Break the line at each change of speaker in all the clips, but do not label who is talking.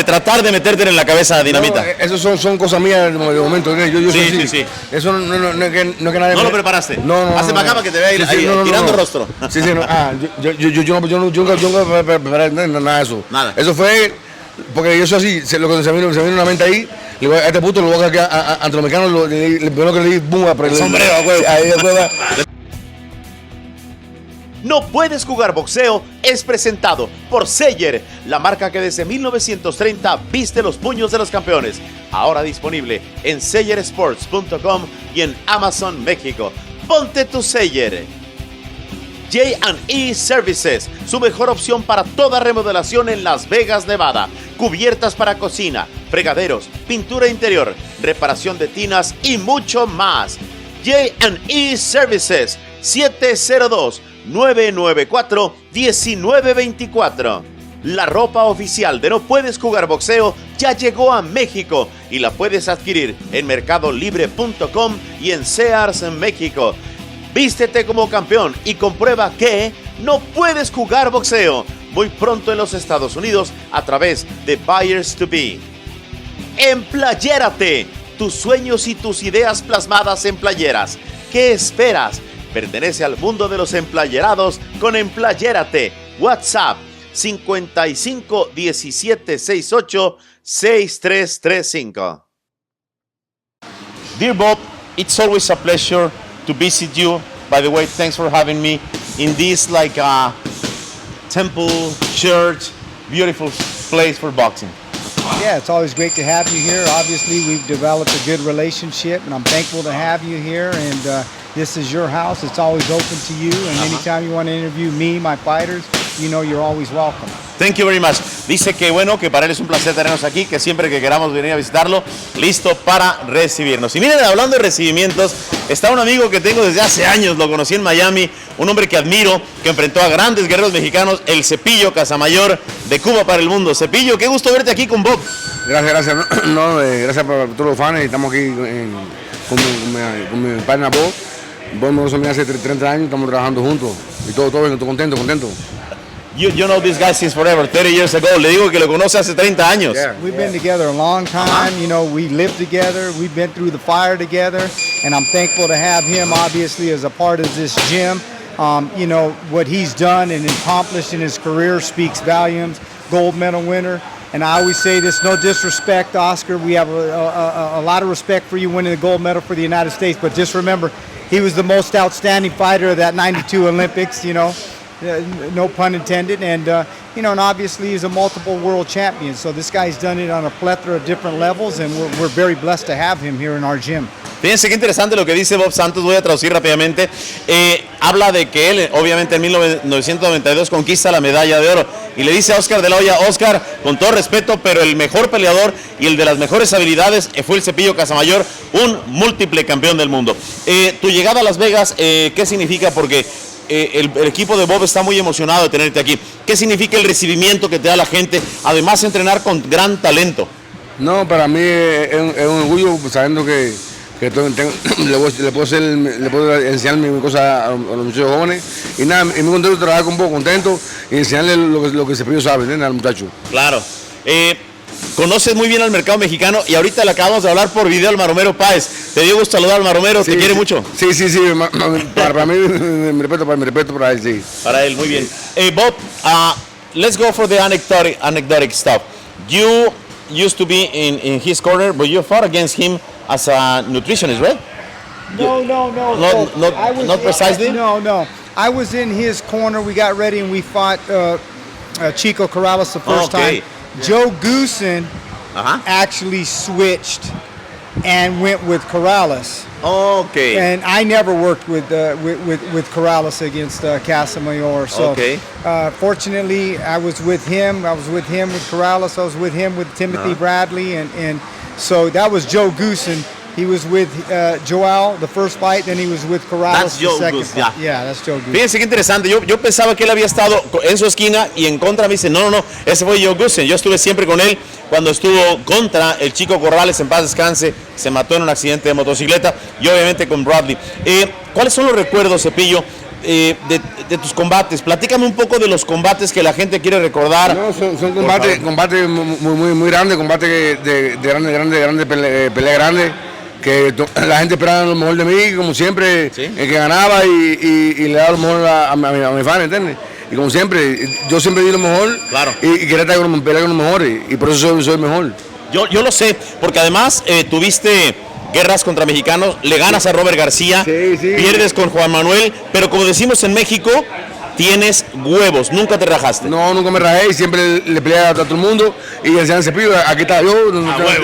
tratar de meterte en la cabeza dinamita.
No, eso son cosas mías de momento. Yo
sí,
soy
sí, sí.
Eso no es que nadie...
¿No lo preparaste?
No.
Hace para acá para que te vea tirando rostro.
Sí, no. Yo nunca preparé nada de eso.
Nada.
Eso fue... Porque yo soy así, lo que se me vino una mente ahí, le digo, a este puto lo voy a sacar ante los mexicanos, lo primero que le di, boom,
el sombrero,
ahí después va.
No Puedes Jugar Boxeo es presentado por Sayer, la marca que desde 1930 viste los puños de los campeones. Ahora disponible en SayerSports.com y en Amazon México. Ponte tu Sayer. J&E Services, su mejor opción para toda remodelación en Las Vegas, Nevada. Cubiertas para cocina, fregaderos, pintura interior, reparación de tinas y mucho más. J&E Services, 702-994-1924. La ropa oficial de No Puedes Jugar Boxeo ya llegó a México y la puedes adquirir en mercadolibre.com y en Sears en México. Vístete como campeón y comprueba que no puedes jugar boxeo. Muy pronto en los Estados Unidos a través de Buyers to Be. Emplayérate. Tus sueños y tus ideas plasmadas en playeras. ¿Qué esperas? Pertenece al mundo de los emplayerados con Emplayérate. WhatsApp 55 17 68 6335.
Dear Bob, it's always a pleasure to visit you. By the way, thanks for having me in this temple, church, beautiful place for boxing.
Yeah, it's always great to have you here. Obviously, we've developed a good relationship, and I'm thankful to have you here. And this is your house. It's always open to you. And anytime you want to interview me, my fighters, you know you're always welcome.
Thank you very much. Dice que bueno, que para él es un placer tenernos aquí, que siempre que queramos venir a visitarlo, listo para recibirnos. Y miren, hablando de recibimientos, está un amigo que tengo desde hace años, lo conocí en Miami, un hombre que admiro, que enfrentó a grandes guerreros mexicanos, el Cepillo Casamayor de Cuba para el mundo. Cepillo, qué gusto verte aquí con Bob.
Gracias. Gracias por todos los fans. Estamos aquí con mi partner Bob. Bob me conoce hace 30 años, estamos trabajando juntos y todo bien, estoy contento.
You know this guy since forever, 30 years ago. Le digo que lo conoce hace 30 años.
Yeah. We've been together a long time. You know, we lived together. We've been through the fire together. And I'm thankful to have him, obviously, as a part of this gym. You know, what he's done and accomplished in his career speaks volumes. Gold medal winner. And I always say this, no disrespect, Oscar. We have a lot of respect for you winning the gold medal for the United States. But just remember, he was the most outstanding fighter of that 92 Olympics, you know. No pun intended, and and obviously he's a multiple world champion. So this guy's done it on a plethora of different levels, and we're very blessed to have him here in our gym.
Fíjense qué interesante lo que dice Bob Santos, voy a traducir rápidamente. Habla de que él, obviamente en 1992 conquista la medalla de oro y le dice a Oscar de la Hoya, Oscar, con todo respeto, pero el mejor peleador y el de las mejores habilidades fue el Cepillo Casamayor, un múltiple campeón del mundo. Tu llegada a Las Vegas, ¿qué significa? Porque el equipo de Bob está muy emocionado de tenerte aquí. ¿Qué significa el recibimiento que te da la gente? Además, entrenar con gran talento.
No, para mí es un orgullo sabiendo que le puedo enseñar mi cosa a los muchachos jóvenes. Y nada, y muy contento de trabajar con Bob, contento y enseñarle lo que Cepillo sabe, ¿no? Al muchacho.
Claro. Conoces muy bien al mercado mexicano y ahorita le acabamos de hablar por video al Maromero Páez. Te dio gusto saludar al Maromero, sí, te quiere mucho.
Sí. Para mí, mi respeto para él, sí.
Para él, muy bien. Bob, let's go for the anecdotic stuff. You used to be in his corner, but you fought against him as a nutritionist, right?
No.
Not precisely?
No. I was in his corner. We got ready and we fought Chico Corrales the first time. Joe Goosen actually switched and went with Corrales.
Okay.
And I never worked with Corrales against Casamayor. So fortunately, I was with him. I was with Corrales. I was with him with Timothy Bradley, and so that was Joe Goosen. He was with Joel the first fight, then he was with Corrales the second fight. Yeah, that's Joe Goosen.
Fíjense qué interesante. Yo pensaba que él había estado en su esquina y en contra me dice, no, ese fue Joe Goosen. Yo estuve siempre con él cuando estuvo contra el Chico Corrales, en paz descanse, se mató en un accidente de motocicleta y obviamente con Bradley. ¿Cuáles son los recuerdos, Cepillo, de tus combates. Platícame un poco de los combates que la gente quiere recordar.
No, son combates muy grandes, combates de grande pelea grande, que la gente esperaba lo mejor de mí, como siempre,
¿Sí?
El que ganaba y le daba lo mejor a mi fan, ¿entiendes? Y como siempre, yo siempre di lo mejor,
Claro.
y quería estar pelear con los mejores, y por eso soy el mejor.
Yo lo sé, porque además tuviste guerras contra mexicanos, le ganas a Robert García,
Sí.
pierdes con Juan Manuel, pero como decimos en México, tienes huevos, nunca te rajaste.
No, nunca me rajé, y siempre le peleé a todo el mundo, y decían, Cepillo, aquí está yo,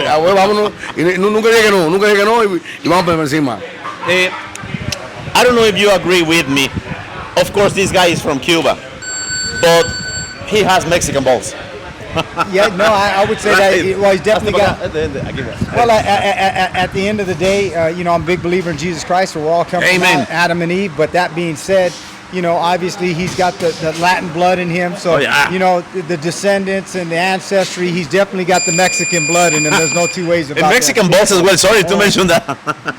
a huevo, vámonos, y nunca dije que no, y vamos por encima.
I don't know if you agree with me. Of course, this guy is from Cuba, but he has Mexican balls.
Yeah, no, I would say that. Well, he's definitely got. Well, at the end of the day, you know, I'm a big believer in Jesus Christ. So we're all come from
Amen.
Adam and Eve. But that being said, you know, obviously he's got the Latin blood in him. So,
Oh, yeah.
you know, the descendants and the ancestry, he's definitely got the Mexican blood in him. There's no two ways about
And Mexican
that.
balls as well. Sorry to mention that.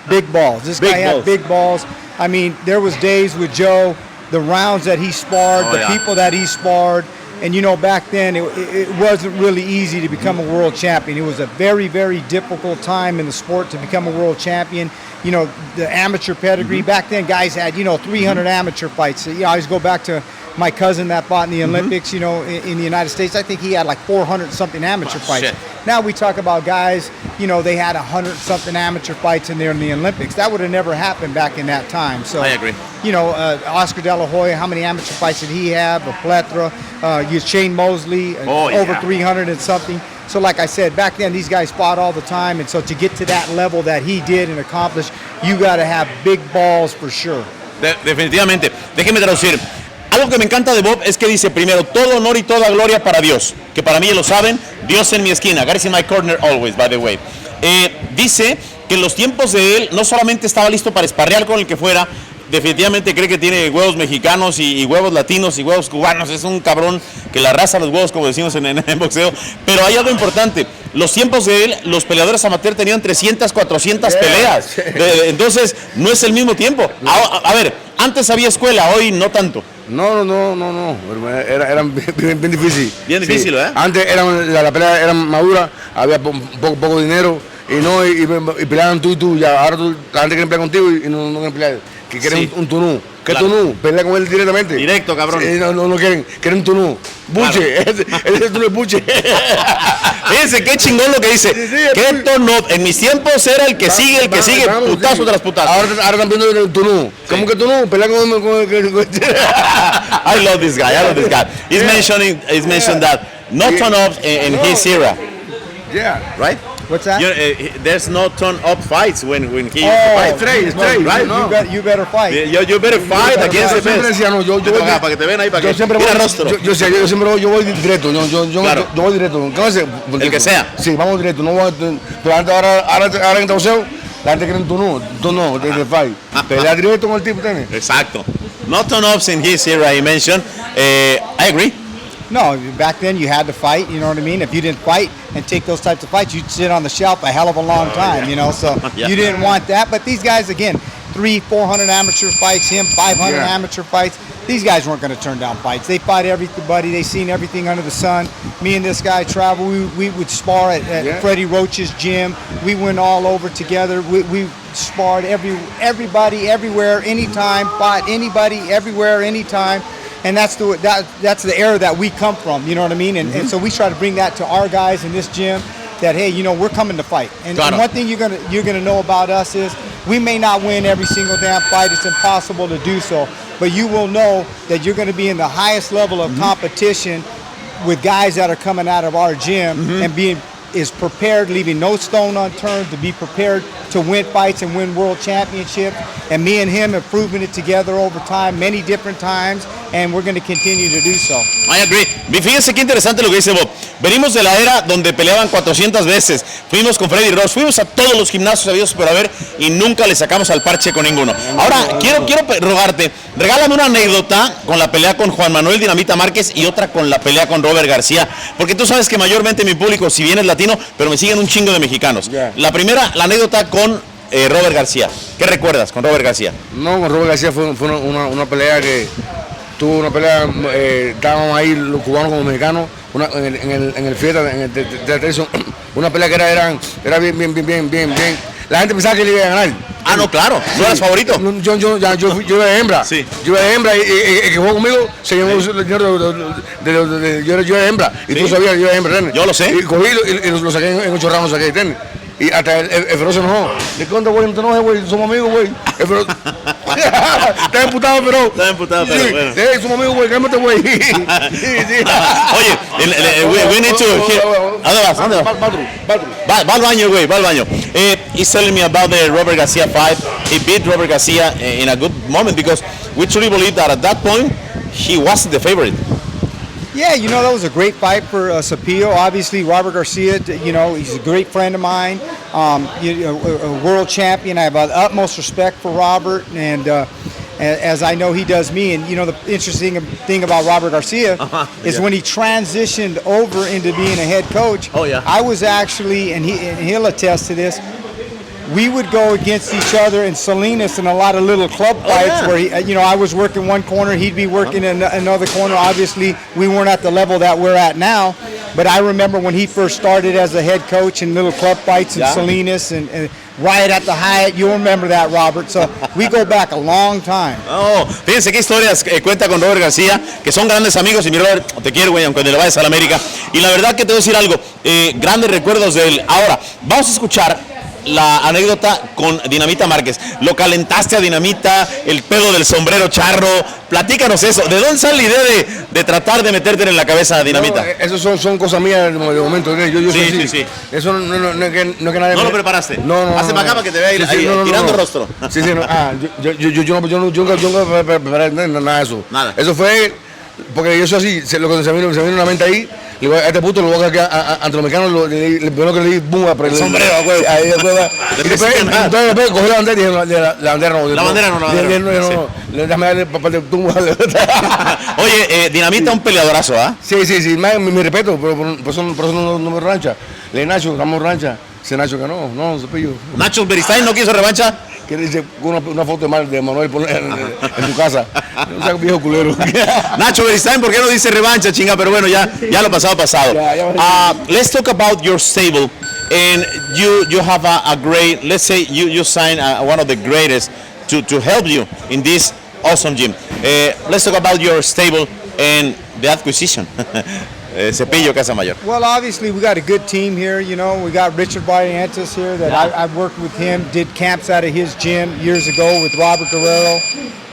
Big balls. This
Big
guy
balls.
had big balls. I mean, there was days with Joe, the rounds that he sparred,
Oh,
the
yeah.
people that he sparred. And, you know, back then, it wasn't really easy to become a world champion. It was a very, very difficult time in the sport to become a world champion. You know, the amateur pedigree. Back then, guys had, you know, 300 amateur fights. You know, I always go back to my cousin that fought in the Olympics, you know, in the United States. I think he had like 400-something amateur fights.
shit.
Now we talk about guys, you know, they had 100-something amateur fights in there in the Olympics. That would have never happened back in that time. So
I agree.
You know, Oscar De La Hoya, how many amateur fights did he have? A plethora. Shane Mosley,
Oh,
over
yeah.
300 and something. So like I said, back then these guys fought all the time. And so to get to that level that he did and accomplish, you got to have big balls for sure.
Definitivamente. Déjeme traducir. Algo que me encanta de Bob es que dice primero, todo honor y toda gloria para Dios. Que para mí ya lo saben, Dios en mi esquina. God is in my corner always, by the way. Dice que en los tiempos de él no solamente estaba listo para esparrear con el que fuera, definitivamente cree que tiene huevos mexicanos y huevos latinos y huevos cubanos. Es un cabrón que la raza los huevos, como decimos en boxeo. Pero hay algo importante. Los tiempos de él, los peleadores amateur tenían 300, 400 peleas. Entonces, no es el mismo tiempo. A ver, antes había escuela, hoy no tanto.
No. Era bien difícil.
Bien difícil, ¿eh?
Antes la pelea era madura, había poco dinero y peleaban tú y tú. Ya, ahora la gente quiere pelear contigo y no quieren pelear. Que quieren
Sí.
un tunú. ¿Qué
Claro.
tunú? Pelea con él directamente.
Directo, cabrón.
Sí, no quieren un tunú. Buche, ese tunú es buche.
Fíjense qué chingón lo que dice.
Sí,
¿Qué tono? En mis tiempos era el que sigue,
Vamos,
putazo
sí.
tras putazo.
Ahora están viendo el tunú. ¿Cómo que tunú? Pelea con
I love this guy. He's mentioned that no turn-ups in his era,
Yeah.
right?
What's that?
There's no turn-up fights when he
Oh,
fights.
Straight,
right?
no.
You better fight.
You better fight against the
Yo siempre
best.
decía, no, yo
Vete
voy
para acá, para que te vean ahí, para
yo
que
siempre
mira
voy,
rostro.
yo siempre voy directo, yo
Claro.
voy directo. ¿Qué va a hacer?
El que sea.
Sí, vamos directo. No voy pero ahora en boxeo, la gente quiere un turno de fight. Pelea directo con el tipo, ¿tienes?
Exacto. No turn-ups in his era, he mentioned. I agree.
No, back then you had to fight, you know what I mean? If you didn't fight and take those types of fights, you'd sit on the shelf a hell of a long time, you know? So
Yeah.
you didn't want that. But these guys, again, 300-400 amateur fights, him 500
Yeah.
amateur fights. These guys weren't going to turn down fights. They fight everybody. They seen everything under the sun. Me and this guy travel. We would spar at
Yeah.
Freddie Roach's gym. We went all over together. We sparred everybody, everywhere, anytime. Fought anybody, everywhere, anytime. And that's the era that we come from. You know what I mean? And so we try to bring that to our guys in this gym. That hey, you know, we're coming to fight. And one thing you're gonna know about us is we may not win every single damn fight. It's impossible to do so. But you will know that you're going to be in the highest level of competition with guys that are coming out of our gym and being is prepared, leaving no stone unturned to be prepared to win fights and win world championships. And me and him have proven it together over time, many different times, and we're going to continue to do so.
I agree. Fíjense qué interesante lo que dice Bob. Venimos de la era donde peleaban 400 veces. Fuimos con Freddy Roach, fuimos a todos los gimnasios habidos por haber y nunca le sacamos al parche con ninguno. Ahora, quiero rogarte, regálame una anécdota con la pelea con Juan Manuel Dinamita Márquez y otra con la pelea con Robert García. Porque tú sabes que mayormente mi público, si bien es latino, pero me siguen un chingo de mexicanos.
Yeah.
La primera, la anécdota con Robert García. ¿Qué recuerdas con Robert García?
No, con Robert García fue una pelea que tuvo una pelea, estábamos ahí los cubanos como mexicanos, en el fiesta, de Tyson, una pelea que era bien. La gente pensaba que le iba a ganar.
Ah, no, claro, ¿tú eras favorito?
Yo iba de hembra.
Sí.
Yo iba de hembra y el que jugó conmigo se llevó el dinero yo era de hembra. Y tú sabías que yo era de hembra, ¿entiendes?
Yo lo sé.
Y cogí y lo saqué en 8 rounds, ¿entiendes? Y hasta el feroz se enojó. ¿De cuándo, güey? No te enojes, güey. Somos amigos, güey. El feroz. Está emputado, pero.
Está emputado, pero bueno.
Somos amigos, güey. Cálmate, güey.
Oye, we need to hear. ¿Dónde vas? Va al baño, güey, va al baño. He's telling me about the Robert Garcia fight. He beat Robert Garcia in a good moment because we truly believe that at that point he wasn't the favorite.
Yeah, you know, that was a great fight for Sapillo. Obviously, Robert Garcia, you know, he's a great friend of mine, a world champion. I have the utmost respect for Robert, and as I know he does me. And, you know, the interesting thing about Robert Garcia is when he transitioned over into being a head coach, I was actually, and he'll attest to this, we would go against each other in Salinas in a lot of little club fights where, I was working one corner, he'd be working in another corner. Obviously, we weren't at the level that we're at now, but I remember when he first started as a head coach in little club fights in Salinas and right at the Hyatt. You'll remember that, Robert. So we go back a long time.
Oh, fíjense qué historias cuenta con Robert García, que son grandes amigos. Y mi Robert, te quiero, güey, aunque le vayas a la América. Y la verdad que te voy a decir algo, grandes recuerdos de él. Ahora, vamos a escuchar la anécdota con Dinamita Márquez. Lo calentaste a Dinamita, el pedo del sombrero charro. Platícanos eso. ¿De dónde sale la idea de tratar de meterte en la cabeza a Dinamita?
No, eso son cosas mías de momento.
Sí.
Eso no es que nadie.
¿No lo preparaste?
No.
Hace para acá para que te vea ahí, tirando rostro.
Sí. No. Yo nunca preparé nada de eso.
Nada.
Eso fue porque yo soy así. Lo que se vino una mente ahí. Le digo, a este puto lo voy a sacar ante los mexicanos, le primero que le di, boom, a
el sombrero, güey.
Ahí después después cogí la bandera y dije, la bandera no.
La bandera no.
Déjame darle papel de tumba.
Oye, Dinamita un peleadorazo, ¿ah?
Sí, mi respeto, pero por eso no me rancha. Le dije, Nacho, damos rancha. Dice Nacho que no, Cepillo.
Nacho Beristain no quiso revancha.
Que dice una foto de Manuel en tu casa. No seas viejo culero.
Nacho Beristain, ¿por qué no dice revancha, chinga? Pero bueno, ya lo pasado. Let's talk about your stable. And you have a great, let's say you sign one of the greatest to help you in this awesome gym. Let's talk about your stable and the acquisition. Cepillo Casamayor.
Well, obviously we got a good team here. You know, we got Richard Barrientos here that I've worked with him, did camps out of his gym years ago with Robert Guerrero,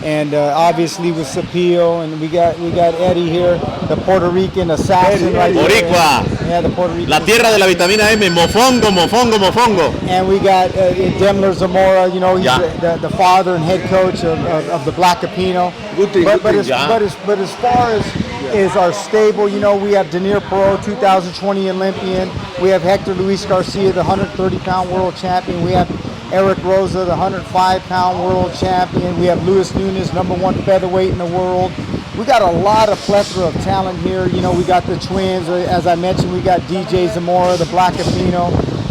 and obviously with Cepillo, and we got Eddie here, the Puerto Rican assassin right there.
Boricua.
Yeah, the Puerto Rican.
La tierra de la vitamina M, mofongo.
And we got Demler Zamora. You know, he's the father and head coach of the Black Capino. But as far as our stable, you know, we have Daniel Perot, 2020 Olympian. We have Hector Luis Garcia, the 130-pound world champion. We have Eric Rosa, the 105-pound world champion. We have Luis Nunes, #1 featherweight in the world. We got a lot of plethora of talent here. You know, we got the twins. As I mentioned, we got DJ Zamora, the Black Capino.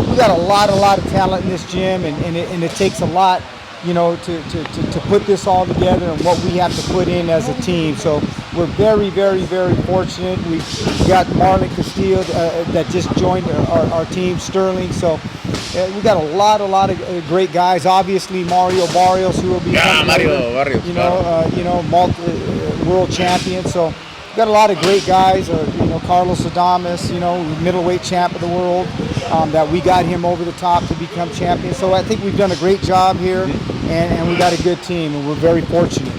We got a lot of talent in this gym, and it takes a lot, you know, to put this all together and what we have to put in as a team. So we're very fortunate. We got Marlon Castillo that just joined our team, Sterling. So we got a lot of great guys. Obviously Mario Barrios, who will be
Barrios,
world champion. So got a lot of great guys. Carlos Adames, middleweight champ of the world. That we got him over the top to become champion. So I think we've done a great job here, and we got a good team, and we're very fortunate.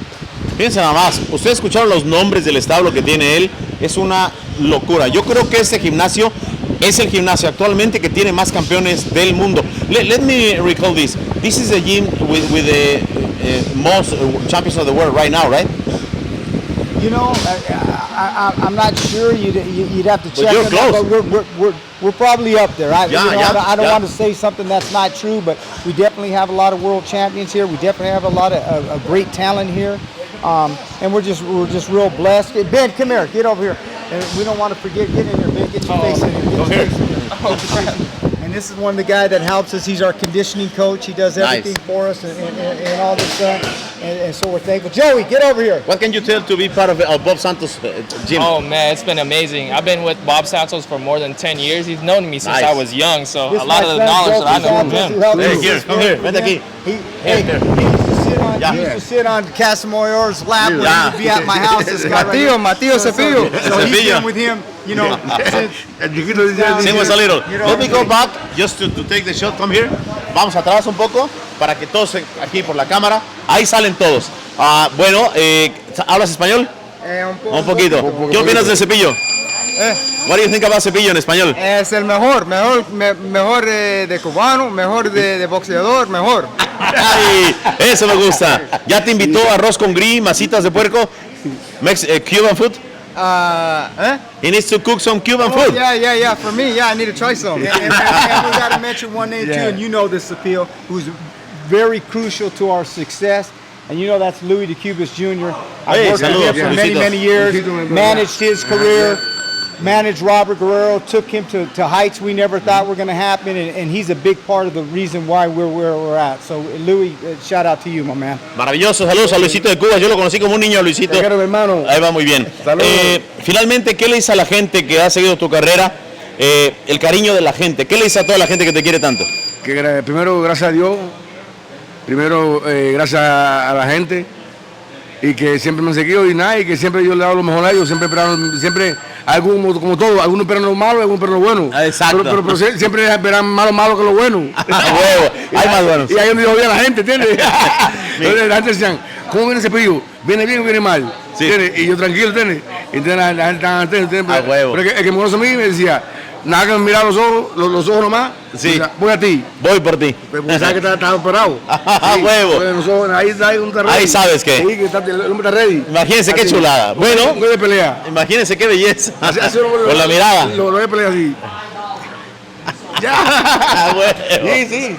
Fíjense nada más, ustedes escucharon los nombres del establo que tiene él, es una locura. Yo creo que este gimnasio es el gimnasio actualmente que tiene más campeones del mundo. Let me recall this. This is a gym with the most champions of the world right now, right?
You know, I'm not sure. You'd have to check.
But you're close.
But we're probably up there. I don't want to say something that's not true, but we definitely have a lot of world champions here. We definitely have a lot of great talent here, and we're just real blessed. Hey, Ben, come here. Get over here. And we don't want to forget. Get in here, Ben. Get your face in here. Get your face in here. and this is one of the guys that helps us. He's our conditioning coach. He does everything for us and all this stuff. And so we're thankful. Joey, get over here.
What can you tell to be part of Bob Santos' gym?
Oh man, it's been amazing. I've been with Bob Santos for more than 10 years. He's known me since
Nice.
I was young, so
This
a lot
my
of the
son,
knowledge that I know from
Joey
him.
Santos, who
Hey,
helps
here,
us
come
work
here,
with
vente
him. He used to sit on Casamoyor's lap when he would be at my house. This guy right here.
Matío Cepillo.
So he's
Cepillo.
been with him, you know, since
El chiquito dice,
Sing us a little.
You know,
Let me go back just to take the shot. Come here. Vamos atrás un poco para que todos aquí por la cámara. Ahí salen todos. Bueno, ¿hablas español? Un poquito. ¿Qué opinas del Cepillo? What do you think about Cepillo en español?
Es el mejor de cubano, mejor de boxeador, mejor.
Ay, eso me gusta. ¿Ya te invitó a arroz con gris, masitas de puerco? Cuban food? He needs to cook some Cuban food.
Yeah, for me, I need to try some.
and we got to mention one name too, and you know this appeal, who's very crucial to our success. And you know that's Louis DeCubas Jr. I
Hey,
worked with
saludos,
him for
Luisito.
many years,
Luisito,
managed his career, managed Robert Guerrero, took him to heights we never thought were going to happen, and he's a big part of the reason why we're where we're at. So Louis, shout out to you, my man.
Maravilloso, saludos a Luisito de Cuba. Yo lo conocí como un niño, Luisito.
Te quiero, mi hermano.
Ahí va muy bien.
Saludos.
Finalmente, ¿qué le dice a la gente que ha seguido tu carrera? El cariño de la gente. ¿Qué le dice a toda la gente que te quiere tanto?
Que primero, gracias a Dios. Primero, gracias a la gente. Y que siempre me han seguido y nada, y que siempre yo le hago lo mejor a ellos, siempre algunos, como todo, algunos esperan lo malo, algunos esperan lo bueno.
Exacto.
Pero siempre esperan más lo malo que lo bueno.
Huevo, hay más buenos.
Y ahí es donde yo odia a la gente, ¿entiendes? Entonces la gente decían, ¿cómo viene ese Cepillo? ¿Viene bien o viene mal?
Sí.
¿Entiendes? Y yo tranquilo, ¿entiendes? Entonces la gente estaba ¿entiendes?
A huevo.
Pero el que me conoce a mí me decía, nada que me mirar los ojos nomás,
Sí.
o sea, voy a ti.
Voy por ti.
Porque sabes que está operado.
A huevo.
Porque los ojos, ahí un terreno.
Ahí sabes que.
Sí, que el hombre está ready.
Imagínense qué
Así.
chulada. Bueno,
Un de pelea.
imagínense qué belleza.
Así
Con la mirada.
Lo de pelea así.
A huevo.
Sí.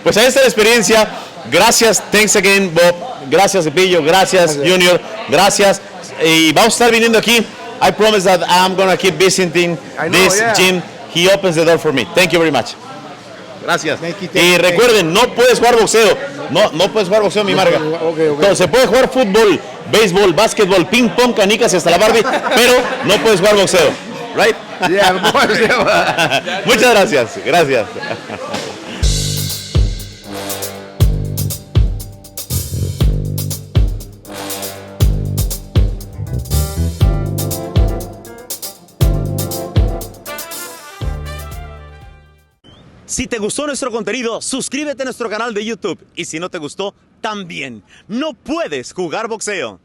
Pues ahí está la experiencia. Gracias, thanks again, Bob. Gracias, Cepillo. Gracias, Junior. Gracias. Y vamos a estar viniendo aquí. I promise that I'm going to keep visiting
I know,
this
yeah.
gym. He opens the door for me. Thank you very much. Gracias.
Thank you,
Y recuerden, no puedes jugar boxeo. No puedes jugar boxeo, mi marca.
ok.
Entonces, se puede jugar fútbol, béisbol, básquetbol, ping pong, canicas y hasta la Barbie, pero no puedes jugar boxeo. Right?
Yeah, no puedo decir.
Muchas gracias. Gracias.
Si te gustó nuestro contenido, suscríbete a nuestro canal de YouTube. Y si no te gustó, también. No puedes jugar boxeo.